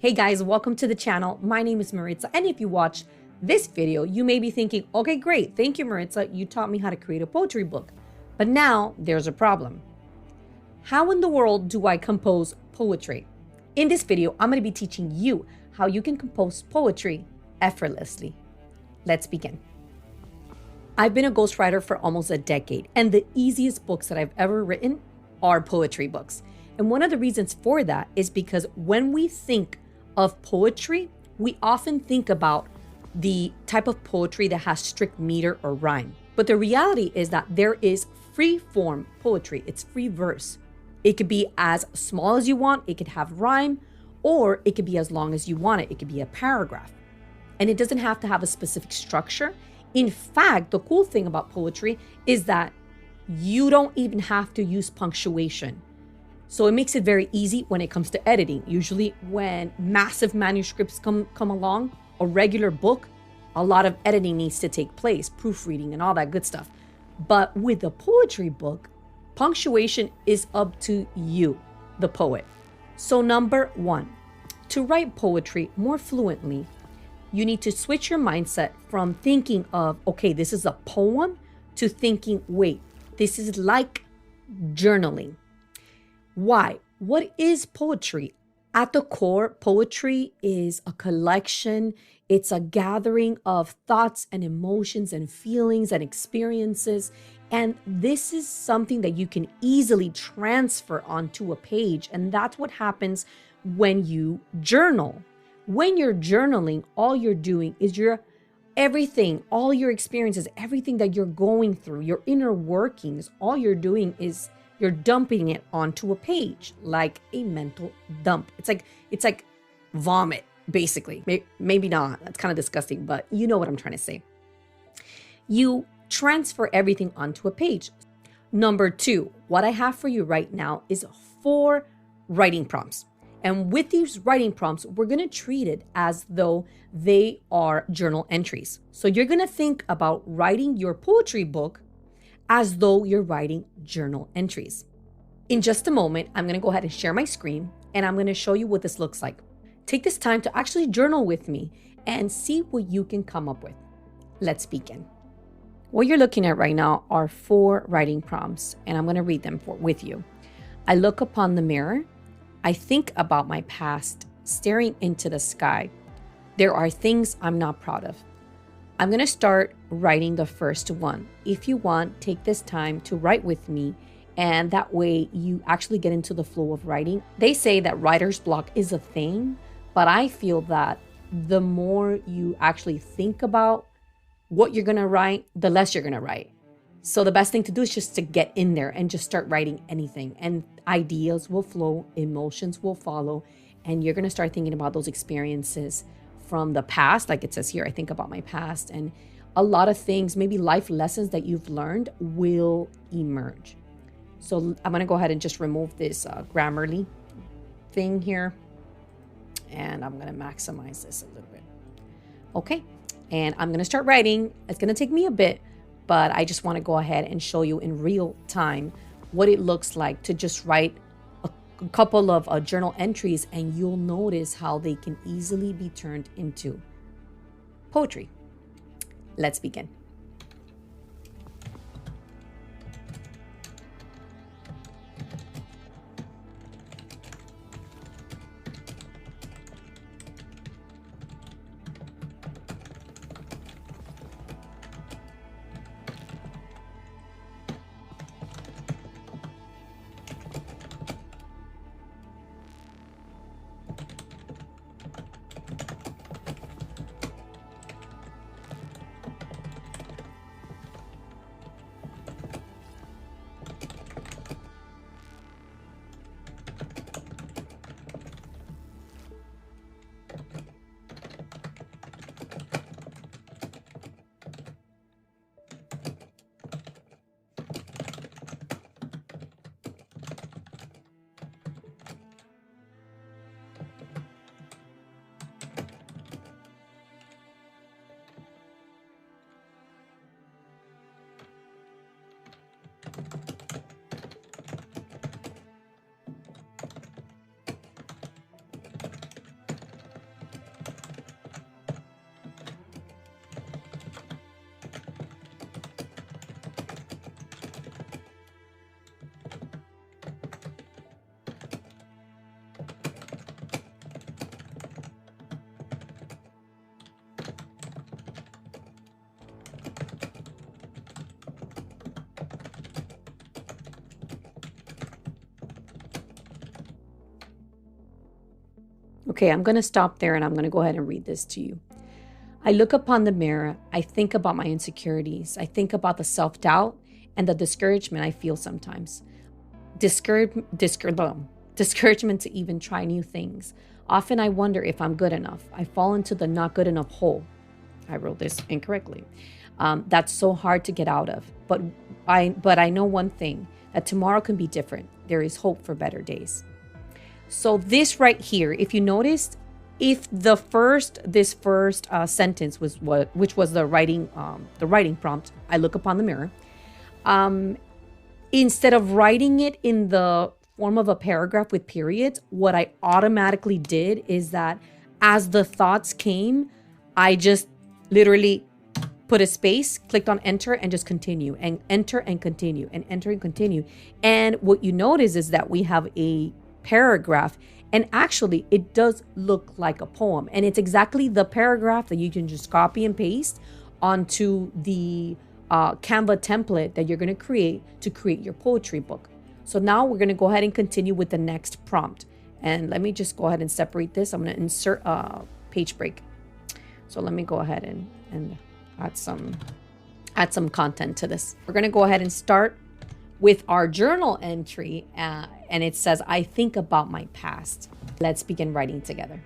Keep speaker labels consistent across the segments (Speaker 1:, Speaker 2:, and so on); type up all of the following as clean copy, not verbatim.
Speaker 1: Hey guys, welcome to the channel. My name is Maritza, and if you watch this video, you may be thinking, okay, great. Thank you, Maritza. You taught me how to create a poetry book. But now there's a problem. How in the world do I compose poetry? In this video, I'm going to be teaching you how you can compose poetry effortlessly. Let's begin. I've been a ghostwriter for almost a decade, and the easiest books that I've ever written are poetry books. And one of the reasons for that is because when we think of poetry, we often think about the type of poetry that has strict meter or rhyme. But the reality is that there is free form poetry. It's free verse. It could be as small as you want. It could have rhyme, or it could be as long as you want it. It could be a paragraph. And it doesn't have to have a specific structure. In fact, the cool thing about poetry is that you don't even have to use punctuation. So it makes it very easy when it comes to editing. Usually when massive manuscripts come along, a regular book, a lot of editing needs to take place, proofreading and all that good stuff. But with a poetry book, punctuation is up to you, the poet. So number one, to write poetry more fluently, you need to switch your mindset from thinking of, okay, this is a poem, to thinking, wait, this is like journaling. Why? What is poetry? At the core, poetry is a collection. It's a gathering of thoughts and emotions and feelings and experiences. And this is something that you can easily transfer onto a page. And that's what happens when you journal. When you're journaling, all you're doing is everything, all your experiences, everything that you're going through, your inner workings, all you're doing is you're dumping it onto a page like a mental dump. It's like vomit, basically. Maybe not. That's kind of disgusting, but you know what I'm trying to say. You transfer everything onto a page. Number two, what I have for you right now is 4 writing prompts. And with these writing prompts, we're going to treat it as though they are journal entries. So you're going to think about writing your poetry book as though you're writing journal entries. In just a moment, I'm going to go ahead and share my screen, and I'm going to show you what this looks like. Take this time to actually journal with me and see what you can come up with. Let's begin. What you're looking at right now are 4 writing prompts, and I'm going to read them with you. I look upon the mirror. I think about my past, staring into the sky. There are things I'm not proud of. I'm going to start writing the first one. If you want, take this time to write with me, and that way you actually get into the flow of writing. They say that writer's block is a thing, but I feel that the more you actually think about what you're going to write, the less you're going to write. So the best thing to do is just to get in there and just start writing anything, and ideas will flow, emotions will follow, and you're going to start thinking about those experiences from the past. Like it says here, I think about my past, and a lot of things, maybe life lessons that you've learned will emerge. So I'm going to go ahead and just remove this Grammarly thing here, and I'm going to maximize this a little bit. Okay, and I'm going to start writing. It's going to take me a bit, but I just want to go ahead and show you in real time what it looks like to just write a couple of journal entries, and you'll notice how they can easily be turned into poetry. Let's begin. Okay, I'm going to stop there and I'm going to go ahead and read this to you. I look upon the mirror. I think about my insecurities. I think about the self-doubt and the discouragement I feel sometimes. Discouragement to even try new things. Often I wonder if I'm good enough. I fall into the not good enough hole. I wrote this incorrectly. That's so hard to get out of. But I know one thing, that tomorrow can be different. There is hope for better days. So this right here, if you noticed, if this first sentence was which was the writing prompt, I look upon the mirror. Instead of writing it in the form of a paragraph with periods, what I automatically did is that as the thoughts came, I just literally put a space, clicked on enter, and just continue, and enter and continue, and enter and continue. And what you notice is that we have a paragraph, and actually it does look like a poem. And it's exactly the paragraph that you can just copy and paste onto the Canva template that you're going to create your poetry book. So now we're going to go ahead and continue with the next prompt. And let me just go ahead and separate this. I'm going to insert a page break. So let me go ahead and add some content to this. We're going to go ahead and start with our journal entry. And it says, I think about my past. Let's begin writing together.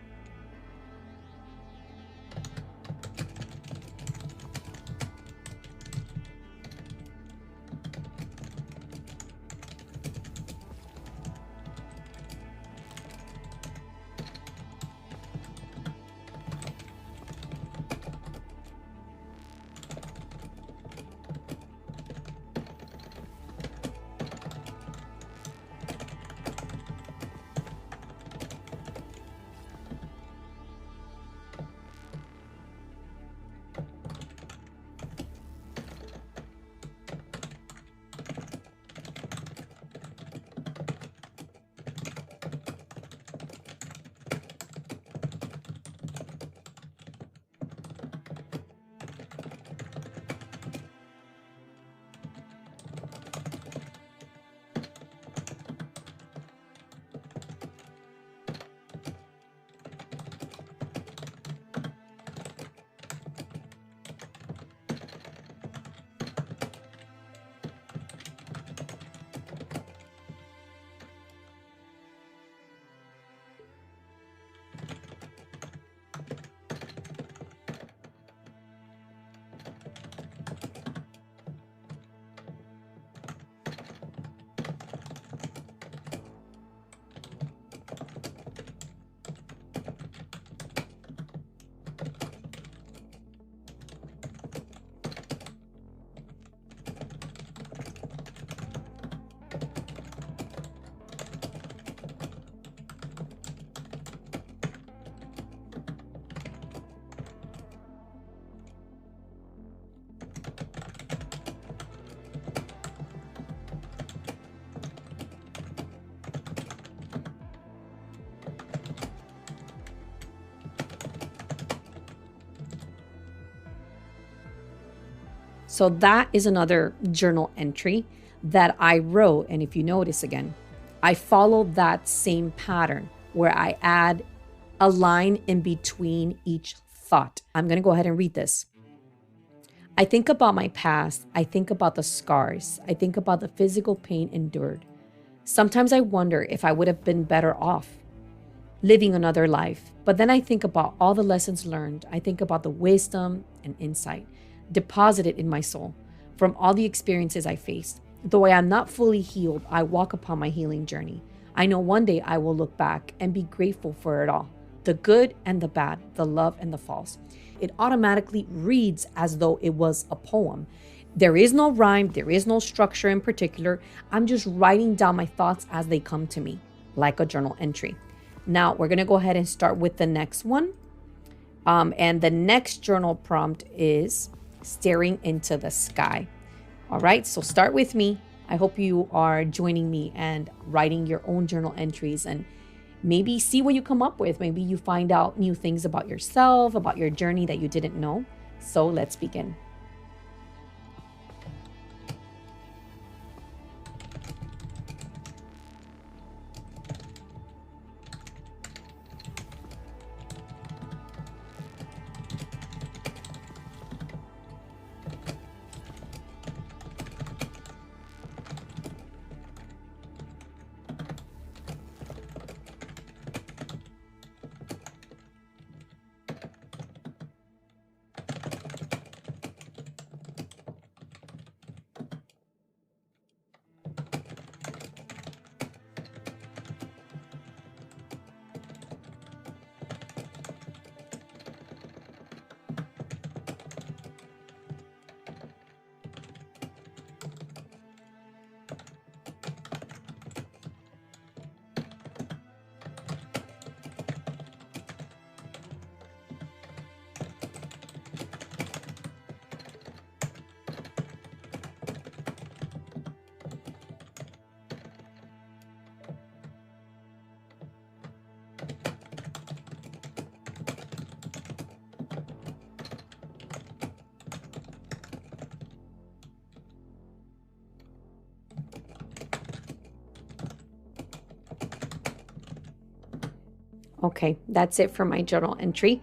Speaker 1: So that is another journal entry that I wrote. And if you notice again, I followed that same pattern where I add a line in between each thought. I'm going to go ahead and read this. I think about my past. I think about the scars. I think about the physical pain endured. Sometimes I wonder if I would have been better off living another life. But then I think about all the lessons learned. I think about the wisdom and insight deposited in my soul from all the experiences I faced. Though I am not fully healed, I walk upon my healing journey. I know one day I will look back and be grateful for it all, the good and the bad, the love and the false. It automatically reads as though it was a poem. There is no rhyme, there is no structure in particular. I'm just writing down my thoughts as they come to me, like a journal entry. Now we're gonna go ahead and start with the next one. And the next journal prompt is staring into the sky. All right, so start with me. I hope you are joining me and writing your own journal entries and maybe see what you come up with. Maybe you find out new things about yourself, about your journey that you didn't know. So let's begin. Okay, that's it for my journal entry.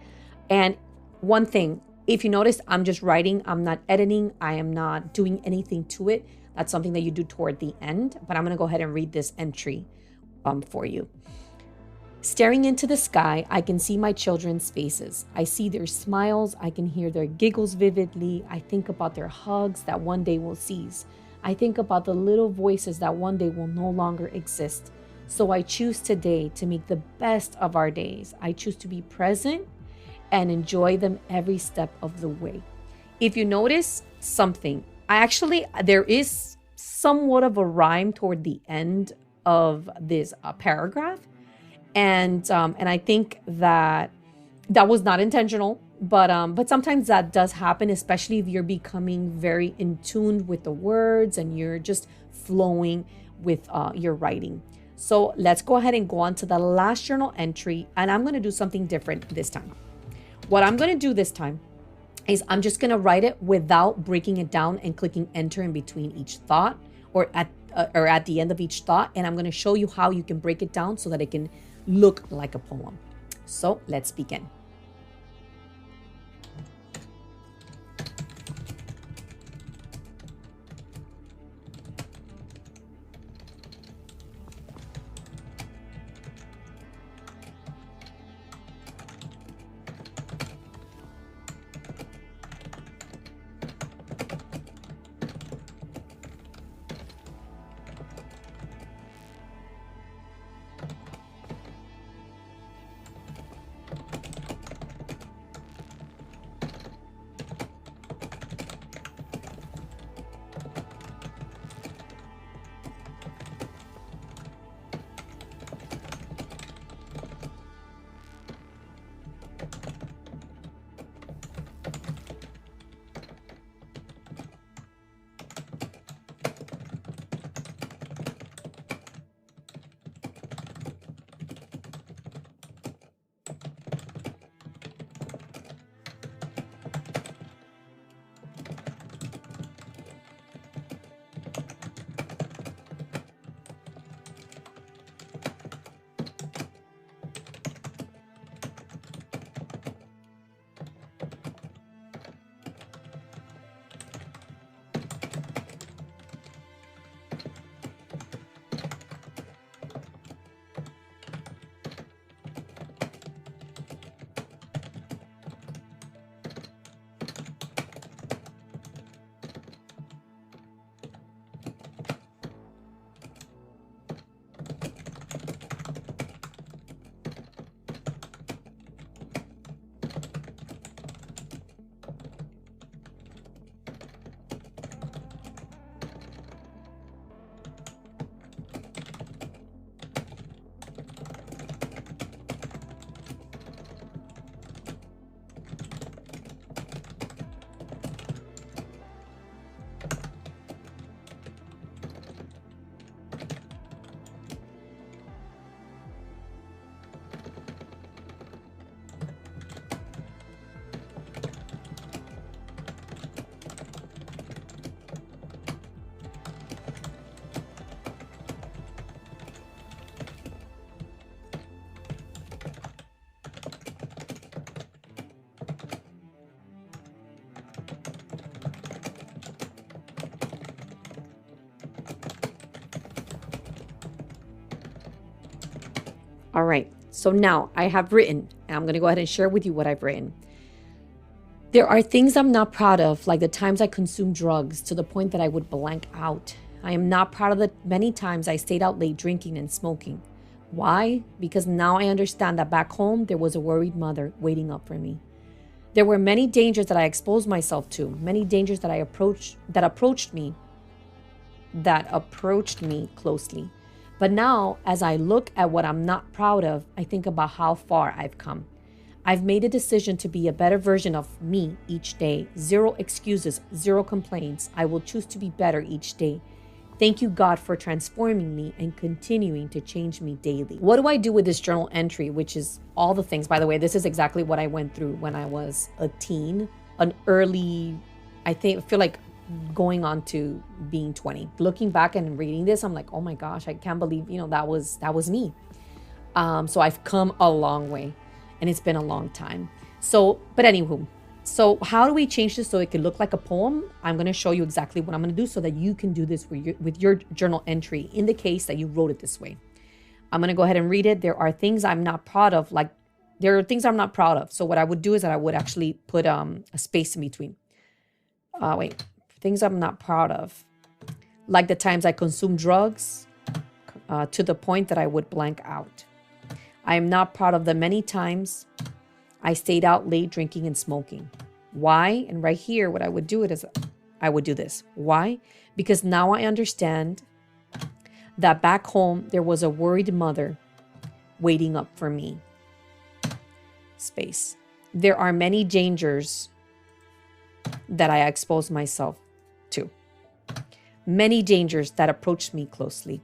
Speaker 1: And one thing, if you notice, I'm just writing, I'm not editing, I am not doing anything to it. That's something that you do toward the end, but I'm going to go ahead and read this entry for you. Staring into the sky, I can see my children's faces. I see their smiles. I can hear their giggles vividly. I think about their hugs that one day will cease. I think about the little voices that one day will no longer exist. So I choose today to make the best of our days. I choose to be present and enjoy them every step of the way. If you notice something, there is somewhat of a rhyme toward the end of this paragraph. And I think that was not intentional, but sometimes that does happen, especially if you're becoming very in tune with the words and you're just flowing with your writing. So let's go ahead and go on to the last journal entry, and I'm going to do something different this time. What I'm going to do this time is I'm just going to write it without breaking it down and clicking enter in between each thought or at the end of each thought, and I'm going to show you how you can break it down so that it can look like a poem. So let's begin. All right, so now I have written, and I'm going to go ahead and share with you what I've written. There are things I'm not proud of, like the times I consumed drugs to the point that I would blank out. I am not proud of the many times I stayed out late drinking and smoking. Why? Because now I understand that back home there was a worried mother waiting up for me. There were many dangers that I exposed myself to, many dangers that approached me closely. But now, as I look at what I'm not proud of, I think about how far I've come. I've made a decision to be a better version of me each day. Zero excuses, zero complaints. I will choose to be better each day. Thank you, God, for transforming me and continuing to change me daily. What do I do with this journal entry, which is all the things? By the way, this is exactly what I went through when I was a teen, I feel like going on to being 20. Looking back and reading this, I'm like, oh my gosh, I can't believe, that was me. So I've come a long way, and it's been a long time. But anywho, so how do we change this so it can look like a poem? I'm going to show you exactly what I'm going to do so that you can do this with your journal entry in the case that you wrote it this way. I'm going to go ahead and read it. There are things I'm not proud of. So what I would do is that I would actually put a space in between. Things I'm not proud of. Like the times I consumed drugs to the point that I would blank out. I am not proud of the many times I stayed out late drinking and smoking. Why? And right here, what I would do is I would do this. Why? Because now I understand that back home, there was a worried mother waiting up for me. Space. There are many dangers that I expose myself to. Many dangers that approach me closely.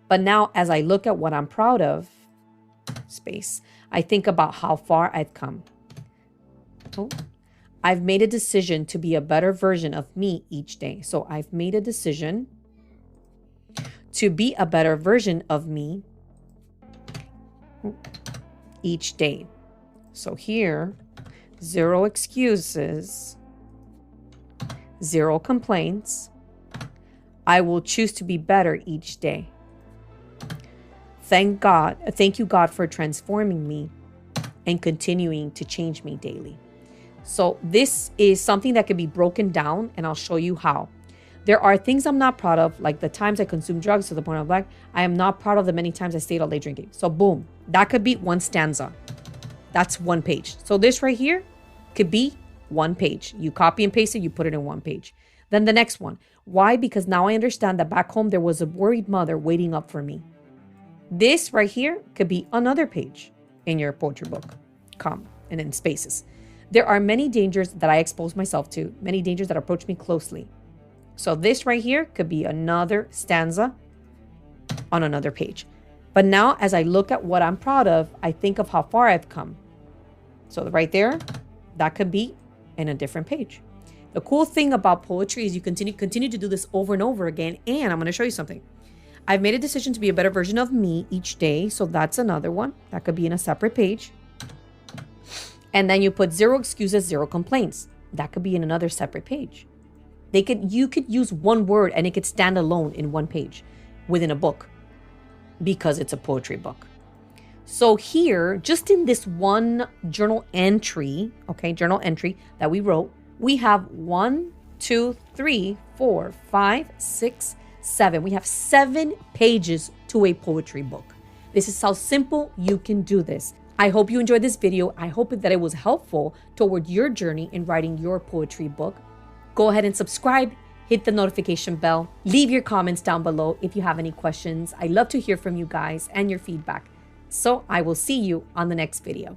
Speaker 1: But now, as I look at what I'm proud of, space, I think about how far I've come. I've made a decision to be a better version of me each day. So I've made a decision to be a better version of me each day. So here, 0 excuses, 0 complaints. I will choose to be better each day. Thank you, God, for transforming me and continuing to change me daily. So this is something that can be broken down, and I'll show you how. There are things I'm not proud of, like the times I consumed drugs to the point of black. I am not proud of the many times I stayed all day drinking. So boom, that could be one stanza. That's 1 page. So this right here could be 1 page. You copy and paste it, you put it in 1 page. Then the next one. Why? Because now I understand that back home there was a worried mother waiting up for me. This right here could be another page in your poetry book, and then spaces. There are many dangers that I expose myself to, many dangers that approach me closely. So this right here could be another stanza on another page. But now as I look at what I'm proud of, I think of how far I've come. So right there, that could be in a different page. The cool thing about poetry is you continue to do this over and over again. And I'm going to show you something. I've made a decision to be a better version of me each day. So that's another one. That could be in a separate page. And then you put 0 excuses, 0 complaints. That could be in another separate page. You could use one word and it could stand alone in 1 page within a book because it's a poetry book. So here, just in this one journal entry that we wrote, we have 1, 2, 3, 4, 5, 6, 7. We have 7 pages to a poetry book. This is how simple you can do this. I hope you enjoyed this video. I hope that it was helpful toward your journey in writing your poetry book. Go ahead and subscribe, hit the notification bell, leave your comments down below if you have any questions. I love to hear from you guys and your feedback. So I will see you on the next video.